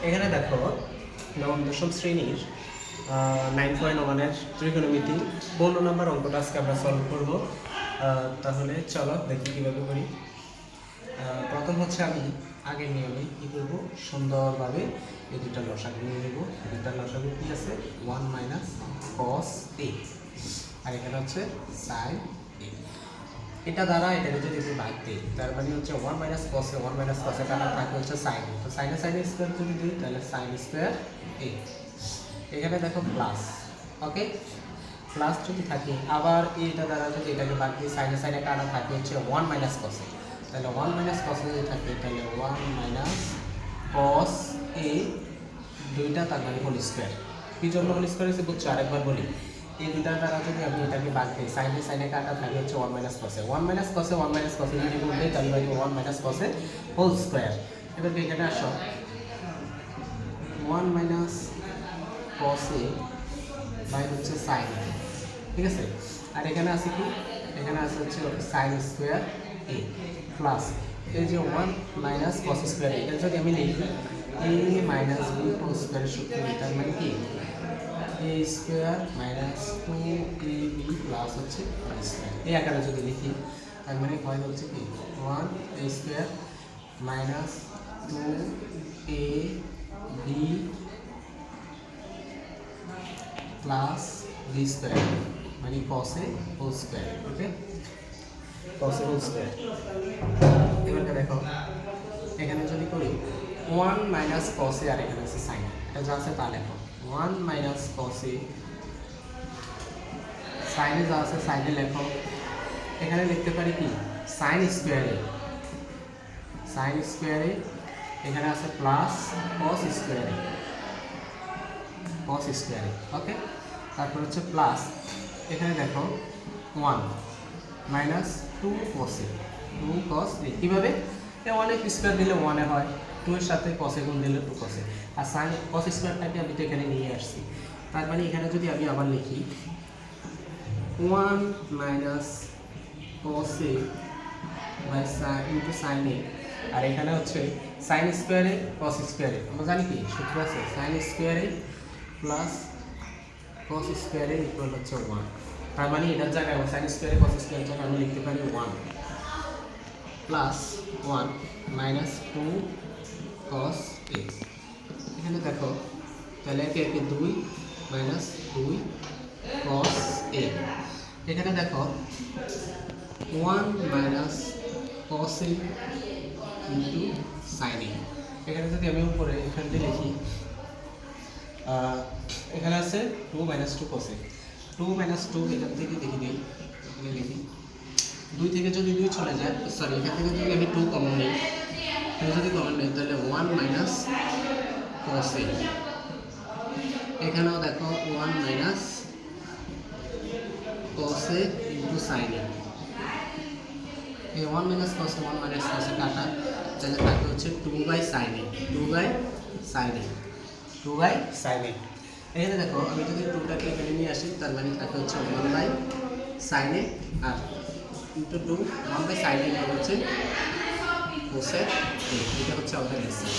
এখানে দেখো নবম দশম শ্রেণীর 9.1-এর ত্রিকোণমিতি 15 নম্বর অঙ্কটা আজকে আমরা সলভ করব। তাহলে চলো দেখি কীভাবে করি। প্রথম হচ্ছে আমি আগের নিয়মে কী করব, সুন্দরভাবে এই দুইটা লসাগু নিয়ে নেব। দুইটা লসাগু কী আছে, 1 - cos a, আর এখানে হচ্ছে sin a। এটা দ্বারা এটাকে যদি একটু ভাগ দিই, তার মানে হচ্ছে 1 - cos a, 1 - cos a কাটা থাকে হচ্ছে sin a। তো sin স্কোয়ার যদি দিই তাহলে sin স্কোয়ার a। এখানে দেখো প্লাস, ওকে, প্লাস যদি থাকে, আবার এইটা দ্বারা যদি এটাকে বাদ দিই, sin a কাটা থাকে হচ্ছে 1 - cos a, তাহলে 1 - cos a যদি থাকে তাহলে 1 - cos a দুইটা, তার মানে হোল স্কোয়ার। কি জন্য হোল স্কোয়ার হচ্ছে বুঝছো, আরেকবার বলি। এই দুটার দ্বারা যদি আমি এটাকে বাদ দিই, sin a কাটা থাকে হচ্ছে 1 - cos a, 1 - cos a, 1 - cos a যদি বলতে তাহলে 1 - cos a হোল স্কোয়ার। এবার এখানে আসো, 1 - cos a বাই হচ্ছে sin a, ঠিক আছে। আর এখানে আছে কি, এখানে আছে হচ্ছে sin স্কোয়ার a প্লাস এই যে 1 - cos স্কোয়ার a, এটা যদি আমি লিখি a - b হোল স্কোয়ারের সূত্র, তার মানে কি a square minus 2ab plus হচ্ছে b স্কোয়ার, এই আকারে যদি লিখি তার মানে হয় হচ্ছে কি 1 a square minus 2ab plus b square, মানে cos a whole square. Okay, cos a whole square. এবার দেখো এখানে যদি করি 1 - cos a, আর এখানে আছে sin, এটা যা আছে তা লেখো। 1 - cos a, sin এ যা আছে sin এ লেখো। এখানে লিখতে পারি কি sin স্কোয়ারে, sin স্কোয়ারে এখানে আছে প্লাস cos স্কোয়ারে, cos স্কোয়ারে, ওকে। তারপর হচ্ছে প্লাস এখানে দেখো 1 - 2 cos a, 2 cos a, কীভাবে, অনেক স্কোয়ার দিলে 1 হয়, 2 এর সাথে cos a গুণ দিলে 2 cos a, R sin cos স্কোয়ারটাকে আমি তো এখানে নিয়ে আসছি। তার মানে এখানে যদি আমি আবার লিখি 1 - cos a by into sin a, আর এখানে হচ্ছে sin স্কোয়ারে cos স্কোয়ারে, আমরা জানি কি সূত্র আছে, sin স্কোয়ারে প্লাস cos স্কোয়ারে ইকুয়াল হচ্ছে 1। তার মানে এটার জায়গায় sin স্কোয়ারে cos স্কোয়ারের জায়গায় আমি লিখতে পারি 1 প্লাস 1 মাইনাস 2 cos a। এখানে দেখো তাহলে একে 2 মাইনাস 2 cos a। এখানে দেখো 1 - cos a into sin a। এখানে যদি আমি উপরে এখান থেকে লিখি, এখানে আছে 2 - 2 cos a, 2 - 2 এখান থেকে দেখি দিই, এখানে লিখি 2 থেকে যদি 2 চলে যায়, সরি এখান থেকে যদি আমি 2 কমন নিই, যদি কমন নিই তাহলে 1 - cos a। এখানেও দেখো 1 - cos a into sin a, এই 1 - cos a 1 - cos a কাটা, তাহলে থাকে হচ্ছে 2/sin a, 2/sin a, 2/sin a। এখানে দেখো আমি যদি 2টাকে এখানে নিয়ে আসি, তার মানে থাকে হচ্ছে 1/sin a, আর ইন্টু 2 1/sin a হচ্ছে cos a, এটা হচ্ছে আমাদের অ্যান্সার।